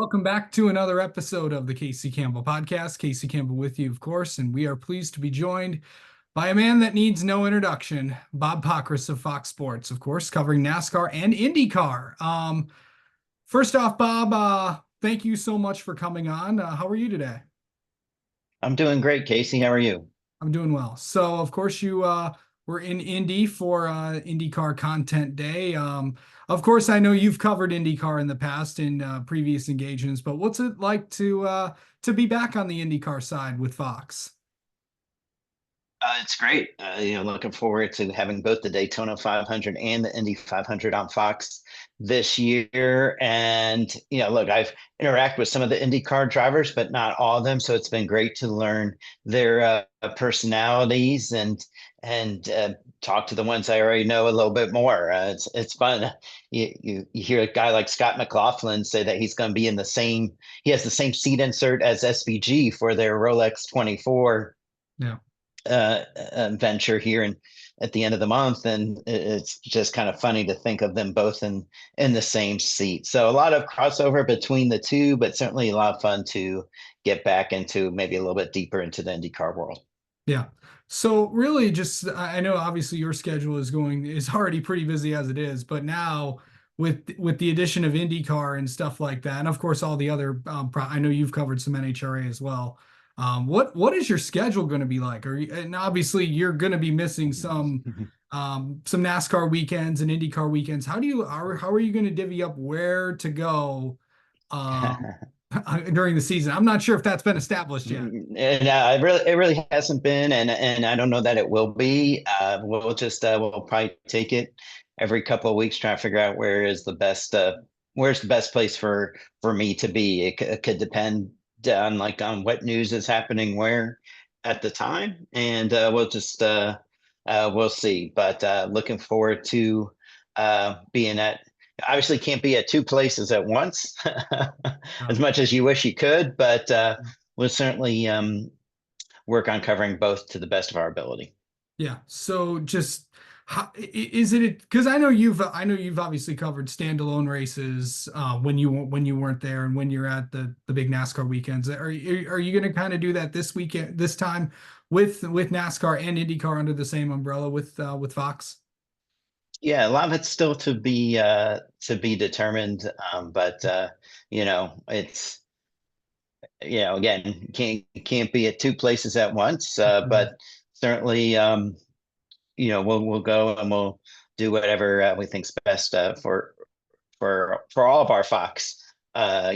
Welcome back to another episode of the Casey Campbell podcast. Casey Campbell with you, of course, and we are pleased to be joined by a man that needs no introduction, Bob Pockrass of Fox Sports, of course, covering NASCAR and IndyCar. First off, Bob, thank you so much for coming on. How are you today? I'm doing great, Casey. How are you? I'm doing well. So, of course, you were in Indy for IndyCar Content Day. Of course, I know you've covered IndyCar in the past in previous engagements, but what's it like to be back on the IndyCar side with Fox? It's great. Looking forward to having both the Daytona 500 and the Indy 500 on Fox this year. And look, I've interacted with some of the IndyCar drivers, but not all of them. So it's been great to learn their personalities and talk to the ones I already know a little bit more. It's fun. You hear a guy like Scott McLaughlin say that he's going to be in the same. He has the same seat insert as SVG for their Rolex 24 Yeah. venture here and at the end of the month, and it's just kind of funny to think of them both in the same seat. So a lot of crossover between the two, but certainly a lot of fun to get back into maybe a little bit deeper into the IndyCar world. Yeah. So really just I know obviously your schedule is already pretty busy as it is, but now with the addition of IndyCar and stuff like that, and of course all the other I know you've covered some NHRA as well. What is your schedule going to be like? And obviously you're going to be missing some NASCAR weekends and IndyCar weekends. How are you going to divvy up where to go um during the season? I'm not sure if that's been established yet. And it really hasn't been, and I don't know that it will be. We'll probably take it every couple of weeks, try to figure out where's the best place for me to be. It could depend on what news is happening where at the time, and we'll see. But looking forward to being at. Obviously, can't be at two places at once, as much as you wish you could. But we'll certainly work on covering both to the best of our ability. Yeah. So just how is it? Because I know you've obviously covered standalone races when you weren't there and when you're at the big NASCAR weekends. Are you going to kind of do that this weekend this time with NASCAR and IndyCar under the same umbrella with Fox? Yeah, a lot of it's still to be determined, but it's again can't be at two places at once, Mhm. but certainly we'll go and we'll do whatever we think's best for all of our Fox uh,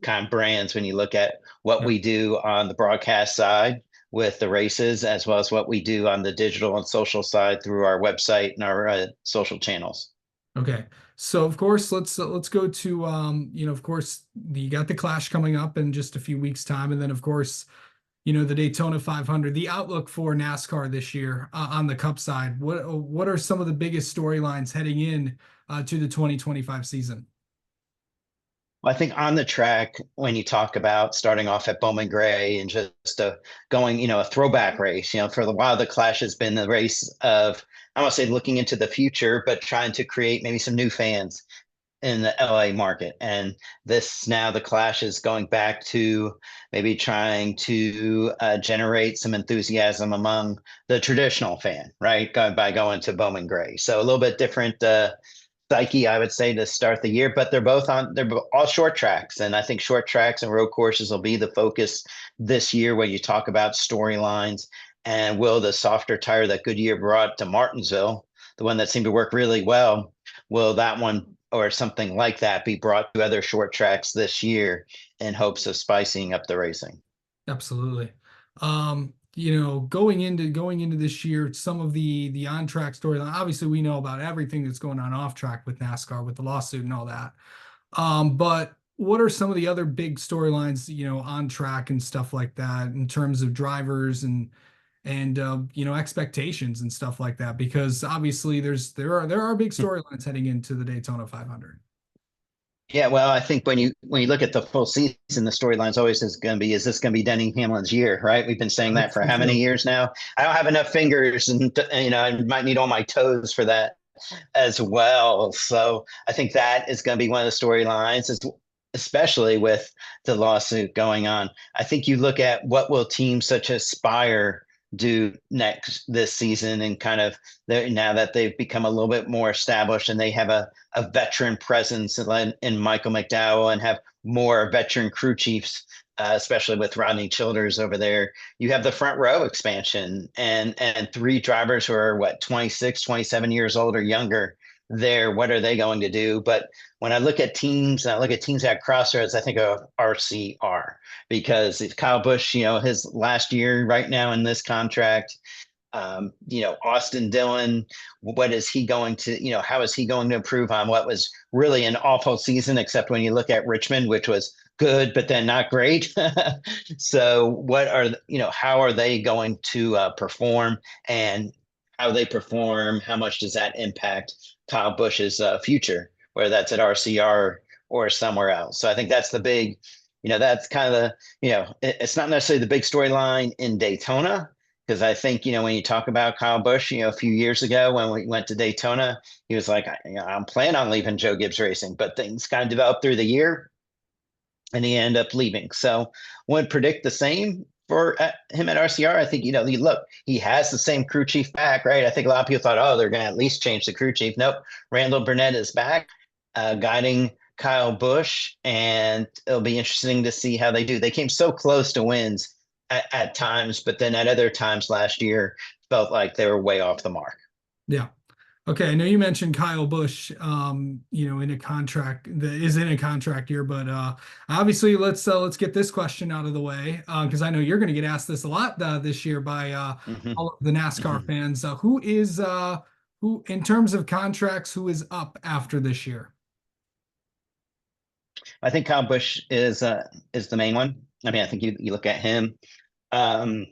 kind of brands. When you look at what Yeah. we do on the broadcast side with the races, as well as what we do on the digital and social side through our website and our social channels. Okay. So of course let's go to of course you got the Clash coming up in just a few weeks time, and then of course the Daytona 500, the outlook for NASCAR this year on the Cup side. What are some of the biggest storylines heading in to the 2025 season? Well, I think on the track, when you talk about starting off at Bowman Gray and just going, a throwback race, for the while, the Clash has been the race of, I want to say looking into the future, but trying to create maybe some new fans in the LA market. And this now the Clash is going back to maybe trying to generate some enthusiasm among the traditional fan, right? By going to Bowman Gray. So a little bit different psyche, I would say, to start the year, but they're all short tracks. And I think short tracks and road courses will be the focus this year when you talk about storylines. And will the softer tire that Goodyear brought to Martinsville, the one that seemed to work really well, will that one or something like that be brought to other short tracks this year in hopes of spicing up the racing? Absolutely. Going into this year, some of the on-track storyline. Obviously, we know about everything that's going on off track with NASCAR, with the lawsuit and all that. But what are some of the other big storylines, on track and stuff like that in terms of drivers and expectations and stuff like that? Because obviously there are big storylines heading into the Daytona 500. Yeah, well, I think when you look at the full season, the storyline's always is going to be, is this going to be Denny Hamlin's year, right? We've been saying that That's for true how many too. years now? I don't have enough fingers, and I might need all my toes for that as well. So I think that is going to be one of the storylines. especially with the lawsuit going on. I think you look at what will teams such as Spire do next this season, and kind of now that they've become a little bit more established and they have a veteran presence in Michael McDowell and have more veteran crew chiefs, especially with Rodney Childers over there. You have the front row expansion and three drivers who are what, 26, 27 years old or younger there. What are they going to do? But when I look at teams and I look at teams at Crossroads, I think of RCR, because if Kyle Busch, his last year right now in this contract, Austin Dillon, what is he going to, how is he going to improve on what was really an awful season, except when you look at Richmond, which was good, but then not great. So what are, how are they going to perform, and how they perform, how much does that impact Kyle Busch's future, whether that's at RCR or somewhere else? So I think that's the big, that's kind of the, it's not necessarily the big storyline in Daytona, because I think, when you talk about Kyle Busch, a few years ago when we went to Daytona, he was like, I'm planning on leaving Joe Gibbs Racing, but things kind of developed through the year and he ended up leaving. So would predict the same for him at RCR. I think, you look, he has the same crew chief back, right? I think a lot of people thought, oh, they're going to at least change the crew chief. Nope. Randall Burnett is back, guiding Kyle Busch, and it'll be interesting to see how they do. They came so close to wins at times, but then at other times last year felt like they were way off the mark. Yeah. Okay, I know you mentioned Kyle Busch, in a contract that is in a contract year, but obviously let's get this question out of the way, because I know you're going to get asked this a lot this year by Mm-hmm. all of the NASCAR fans. Who in terms of contracts, who is up after this year? I think Kyle Busch is the main one. I mean, I think you look at him. Um,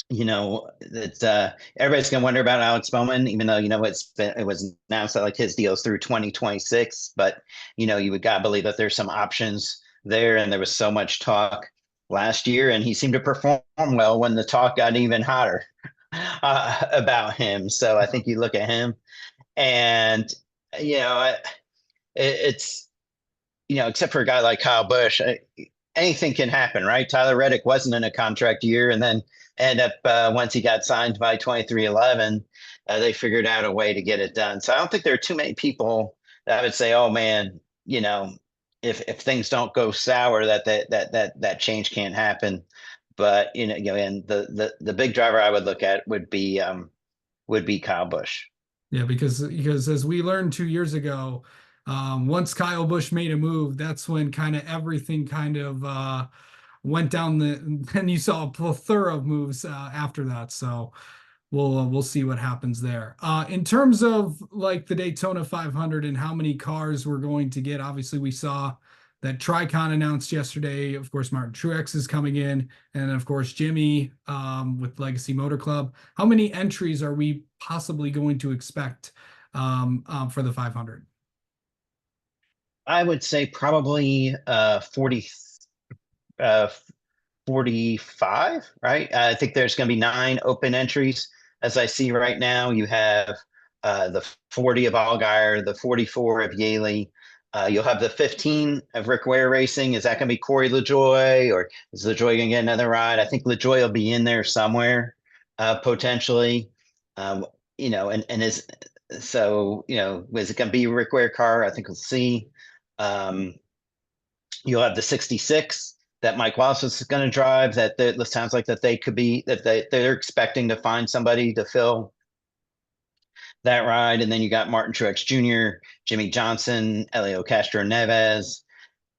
that everybody's gonna wonder about Alex Bowman, even though it was announced that like his deal's through 2026. But you would gotta believe that there's some options there, and there was so much talk last year, and he seemed to perform well when the talk got even hotter about him. So I think you look at him, and it's except for a guy like Kyle Busch, anything can happen, right? Tyler Reddick wasn't in a contract year, and then end up once he got signed by 23XI, they figured out a way to get it done. So I don't think there are too many people that would say, "Oh man, if things don't go sour, that change can't happen." But and the big driver I would look at would be Kyle Busch. Yeah, because as we learned 2 years ago, once Kyle Busch made a move, that's when kind of everything kind of went down and you saw a plethora of moves after that. So we'll see what happens there. In terms of like the Daytona 500 and how many cars we're going to get, obviously we saw that Tricon announced yesterday. Of course, Martin Truex is coming in, and of course Jimmy with Legacy Motor Club. How many entries are we possibly going to expect for the 500? I would say probably 40, uh, 45, right? I think there's going to be 9 open entries. As I see right now, you have the 40 of Allgaier, the 44 of Yaley. You'll have the 15 of Rick Ware Racing. Is that going to be Corey LaJoy, or is LaJoy going to get another ride? I think LaJoy will be in there somewhere, potentially. And is so, is it going to be Rick Ware car? I think we'll see. Um, you'll have the 66 that Mike Wallace is going to drive. That it sounds like that they're expecting to find somebody to fill that ride. And then you got Martin Truex Jr., Jimmy Johnson, Elio Castro Neves,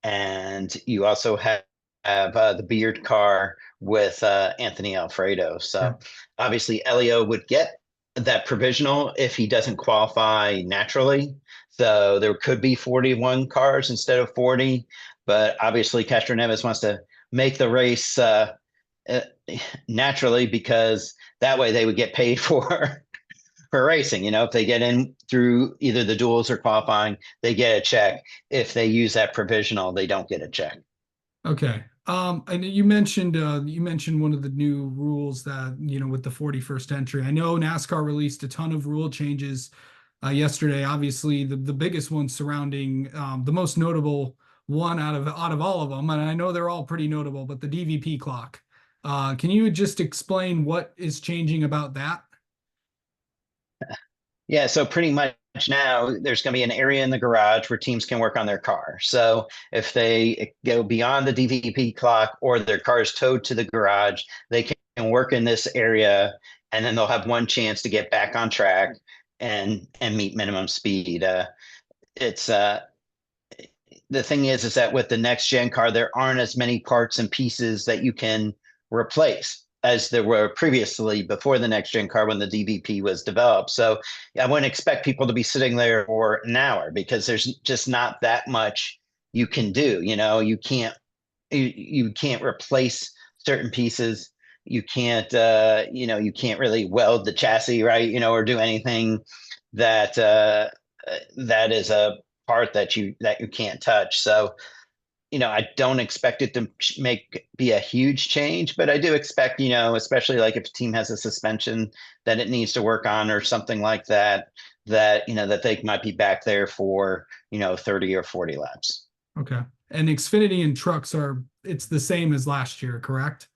and you also have the Beard car with Anthony Alfredo. Yeah. So obviously Elio would get that provisional if he doesn't qualify naturally. So there could be 41 cars instead of 40, but obviously Castro Neves wants to make the race uh, naturally, because that way they would get paid for for racing. If they get in through either the duels or qualifying, they get a check. If they use that provisional, they don't get a check. Okay. And you mentioned one of the new rules that, with the 41st entry. I know NASCAR released a ton of rule changes yesterday. Obviously, the biggest one surrounding the most notable one out of all of them, and I know they're all pretty notable, but the DVP clock. Can you just explain what is changing about that? Yeah, so pretty much now there's going to be an area in the garage where teams can work on their car. So if they go beyond the DVP clock or their car is towed to the garage, they can work in this area, and then they'll have one chance to get back on track and meet minimum speed. It's The thing is that with the next gen car, there aren't as many parts and pieces that you can replace as there were previously before the next gen car when the DVP was developed. So I wouldn't expect people to be sitting there for an hour because there's just not that much you can do. You can't replace certain pieces. You can't you can't really weld the chassis, right? Or do anything that that is a part that you can't touch. So I don't expect it to be a huge change, but I do expect, especially like if a team has a suspension that it needs to work on or something like that, that they might be back there for, 30 or 40 laps. Okay. And Xfinity and trucks it's the same as last year, correct?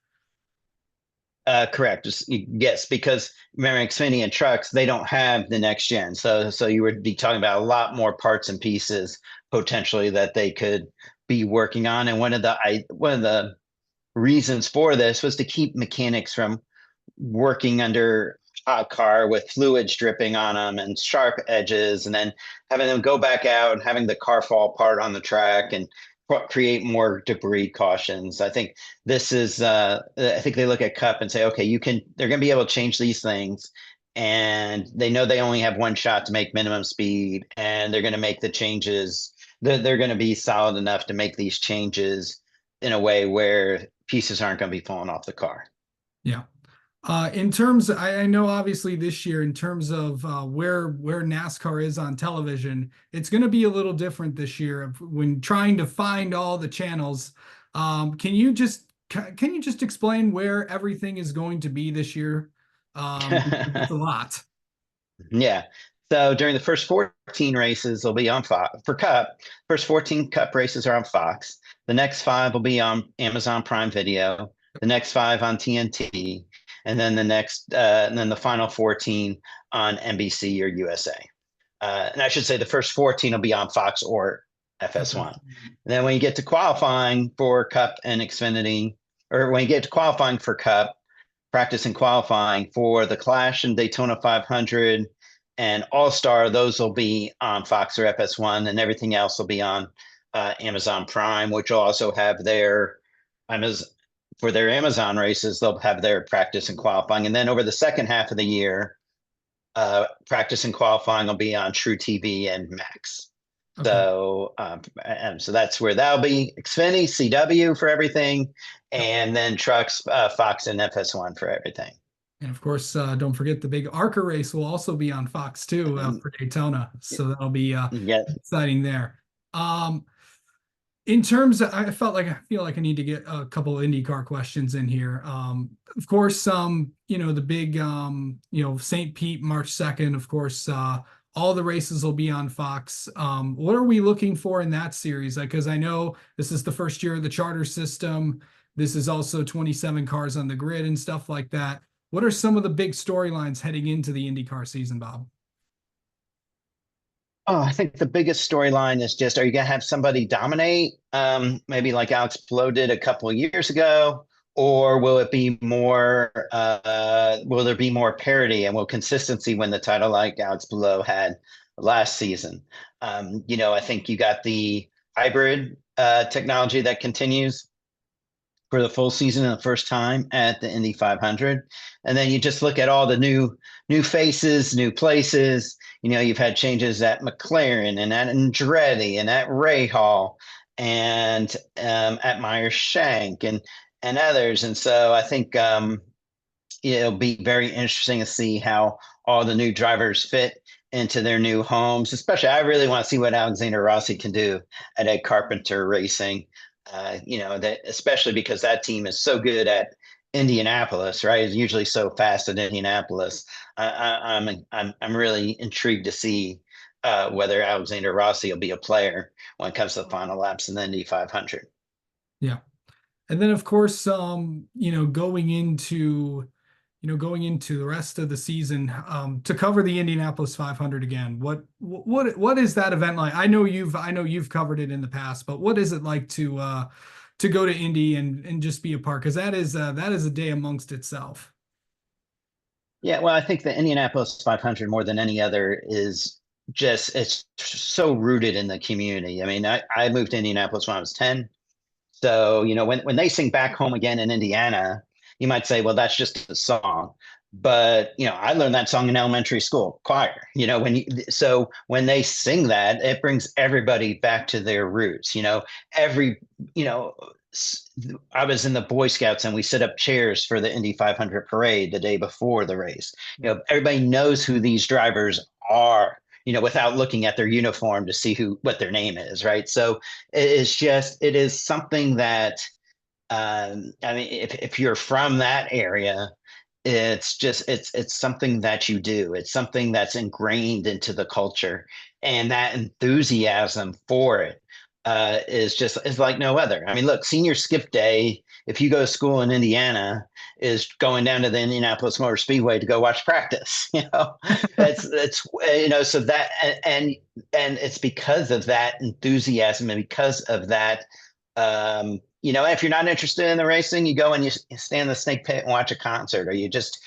Correct. Yes, because remember, Xfinity and trucks, they don't have the next gen. So you would be talking about a lot more parts and pieces potentially that they could be working on. And one of the reasons for this was to keep mechanics from working under hot car with fluids dripping on them and sharp edges, and then having them go back out and having the car fall apart on the track and create more debris cautions. I think they look at Cup and say, okay, they're going to be able to change these things. And they know they only have one shot to make minimum speed, and they're going to make the changes. They're going to be solid enough to make these changes in a way where pieces aren't going to be falling off the car. Yeah. In terms, I know obviously this year, in terms of where NASCAR is on television, it's going to be a little different this year when trying to find all the channels. Can you just explain where everything is going to be this year? Because it's a lot. Yeah. So during the first 14 races, they'll be on Fox for Cup. First 14 Cup races are on Fox. The next five will be on Amazon Prime Video. The next five on TNT, and then the final 14 on NBC or USA. And I should say the first 14 will be on Fox or FS1. And then when you get to qualifying for Cup and Xfinity, or when you get to qualifying for Cup, practice and qualifying for the Clash and Daytona 500 and All Star, those will be on Fox or FS1, and everything else will be on Amazon Prime, which will also have for their Amazon races, they'll have their practice and qualifying. And then over the second half of the year, practice and qualifying will be on True TV and Max. Okay. So that's where that'll be. Xfinity, CW for everything, and then trucks, Fox and FS1 for everything. And of course, don't forget the big ARCA race will also be on Fox too for Daytona. So that'll be Yeah. exciting there. In terms of, I feel like I need to get a couple of IndyCar questions in here. Of course, the big, St. Pete, March 2nd, of course, all the races will be on Fox. What are we looking for in that series? Because I know this is the first year of the charter system. This is also 27 cars on the grid and stuff like that. What are some of the big storylines heading into the IndyCar season, Bob? Oh, I think the biggest storyline is just, are you going to have somebody dominate, maybe like Alex Blow did a couple of years ago, or will it be more? Will there be more parity and will consistency win the title like Alex Blow had last season? I think you got the hybrid technology that continues for the full season and the first time at the Indy 500. And then you just look at all the new faces, new places. You've had changes at McLaren and at Andretti and at Ray Hall and at Meyer Shank and others. And so I think it'll be very interesting to see how all the new drivers fit into their new homes. Especially, I really want to see what Alexander Rossi can do at Ed Carpenter Racing. That especially because that team is so good at Indianapolis, right? It's usually so fast at Indianapolis. I'm really intrigued to see whether Alexander Rossi will be a player when it comes to the final laps in the Indy 500. Yeah. And then of course, going into the rest of the season, to cover the Indianapolis 500 again, what is that event like? I know you've covered it in the past, but what is it like to go to Indy and just be a part? Because that is a day amongst itself. Yeah, well, I think the Indianapolis 500 more than any other is just it's so rooted in the community. I mean, I moved to Indianapolis when I was 10. So, when they sing Back Home Again in Indiana, you might say, well, that's just a song. But, I learned that song in elementary school, choir. So when they sing that, it brings everybody back to their roots. Every, you know, I was in the Boy Scouts and we set up chairs for the Indy 500 parade the day before the race. Everybody knows who these drivers are, without looking at their uniform to see what their name is, right? So it is something that, I mean, if you're from that area, it's something that you do. It's something that's ingrained into the culture, and that enthusiasm for it is like no other. I mean, look, senior skip day, if you go to school in Indiana, is going down to the Indianapolis Motor Speedway to go watch practice. It's so that and it's because of that enthusiasm and because of that. If you're not interested in the racing, you go and you stand in the snake pit and watch a concert, or you just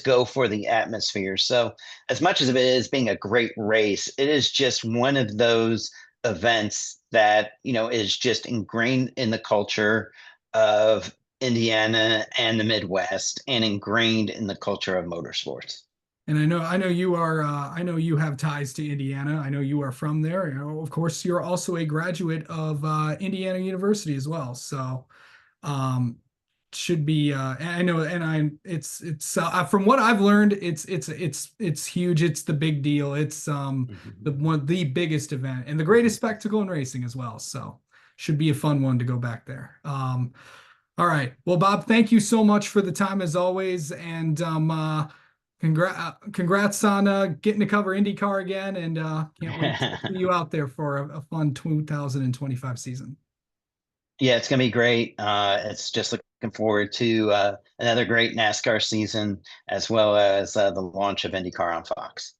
go for the atmosphere. So as much as it is being a great race, it is just one of those events that is just ingrained in the culture of Indiana and the Midwest, and ingrained in the culture of motorsports. And I know you have ties to Indiana. I know you are from there. Of course, you're also a graduate of Indiana University as well. So, um, should be I know and I it's from what I've learned, it's huge. It's the big deal. It's the biggest event and the greatest spectacle in racing as well. So, should be a fun one to go back there. All right. Well, Bob, thank you so much for the time as always, and congrats on getting to cover IndyCar again, and can't wait to see you out there for a fun 2025 season. Yeah, it's going to be great. It's just looking forward to another great NASCAR season, as well as the launch of IndyCar on Fox.